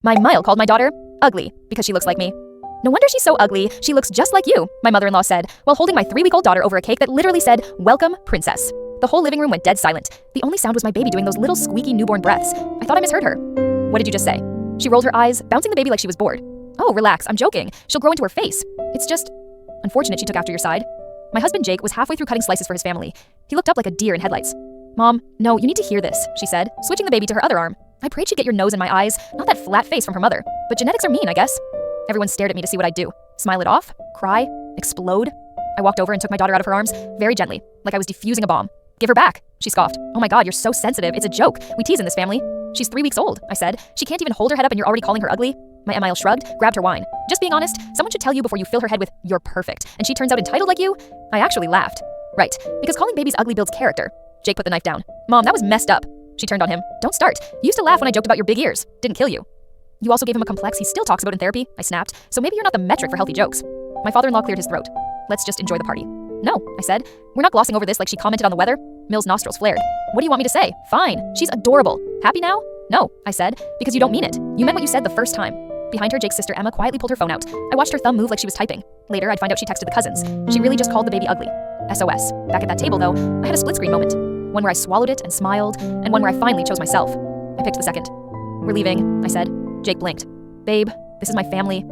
My Mile called my daughter ugly because she looks like me. No wonder she's so ugly, she looks just like you, my mother-in-law said, while holding my 3-week-old daughter over a cake that literally said, "Welcome, princess." The whole living room went dead silent. The only sound was my baby doing those little squeaky newborn breaths. I thought I misheard her. What did you just say? She rolled her eyes, bouncing the baby like she was bored. Oh, relax, I'm joking. She'll grow into her face. It's just unfortunate she took after your side. My husband Jake was halfway through cutting slices for his family. He looked up like a deer in headlights. Mom, no, you need to hear this, she said, switching the baby to her other arm. I prayed she'd get your nose in my eyes, not that flat face from her mother. But genetics are mean, I guess. Everyone stared at me to see what I'd do. Smile it off? Cry? Explode? I walked over and took my daughter out of her arms, very gently, like I was defusing a bomb. Give her back, she scoffed. Oh my God, you're so sensitive. It's a joke. We tease in this family. She's 3 weeks old, I said. She can't even hold her head up and you're already calling her ugly? My Emile shrugged, grabbed her wine. Just being honest, someone should tell you before you fill her head with, "You're perfect," and she turns out entitled like you? I actually laughed. Right, because calling babies ugly builds character. Jake put the knife down. Mom, that was messed up. She turned on him. Don't start. You used to laugh when I joked about your big ears. Didn't kill you. You also gave him a complex he still talks about in therapy, I snapped. So maybe you're not the metric for healthy jokes. My father-in-law cleared his throat. Let's just enjoy the party. No, I said. We're not glossing over this like she commented on the weather. Mill's nostrils flared. What do you want me to say? Fine. She's adorable. Happy now? No, I said, because you don't mean it. You meant what you said the first time. Behind her, Jake's sister Emma quietly pulled her phone out. I watched her thumb move like she was typing. Later, I'd find out she texted the cousins. She really just called the baby ugly. SOS. Back at that table, though, I had a split-screen moment. One where I swallowed it and smiled, and one where I finally chose myself. I picked the second. We're leaving, I said. Jake blinked. Babe, this is my family.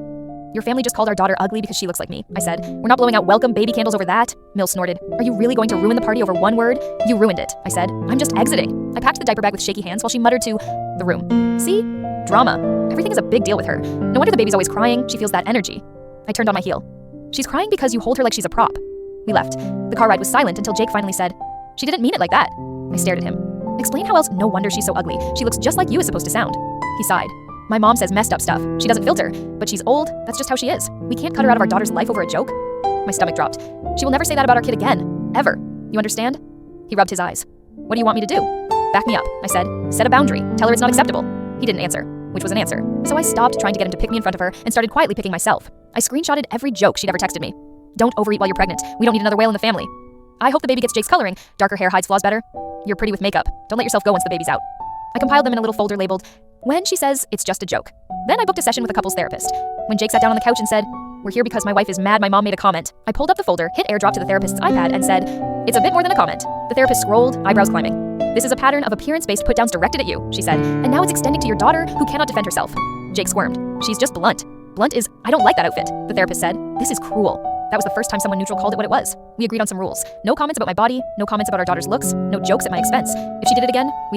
Your family just called our daughter ugly because she looks like me, I said. We're not blowing out welcome baby candles over that. Mill snorted. Are you really going to ruin the party over one word? You ruined it, I said. I'm just exiting. I packed the diaper bag with shaky hands while she muttered to the room. See? Drama. Everything is a big deal with her. No wonder the baby's always crying. She feels that energy. I turned on my heel. She's crying because you hold her like she's a prop. We left. The car ride was silent until Jake finally said, she didn't mean it like that. I stared at him. Explain how else? No wonder she's so ugly. She looks just like you is supposed to sound. He sighed. My mom says messed up stuff. She doesn't filter, but she's old. That's just how she is. We can't cut her out of our daughter's life over a joke. My stomach dropped. She will never say that about our kid again. Ever. You understand? He rubbed his eyes. What do you want me to do? Back me up, I said. Set a boundary. Tell her it's not acceptable. He didn't answer, which was an answer. So I stopped trying to get him to pick me in front of her and started quietly picking myself. I screenshotted every joke she'd ever texted me. Don't overeat while you're pregnant. We don't need another whale in the family. I hope the baby gets Jake's coloring. Darker hair hides flaws better. You're pretty with makeup. Don't let yourself go once the baby's out. I compiled them in a little folder labeled, when she says it's just a joke. Then I booked a session with a couples therapist. When Jake sat down on the couch and said, we're here because my wife is mad my mom made a comment, I pulled up the folder, hit airdrop to the therapist's iPad and said, it's a bit more than a comment. The therapist scrolled, eyebrows climbing. This is a pattern of appearance-based put-downs directed at you, she said, and now it's extending to your daughter who cannot defend herself. Jake squirmed. She's just blunt. Blunt is, I don't like that outfit, the therapist said. This is cruel. That was the first time someone neutral called it what it was. We agreed on some rules. No comments about my body, no comments about our daughter's looks, no jokes at my expense. If she did it again, we'd leave.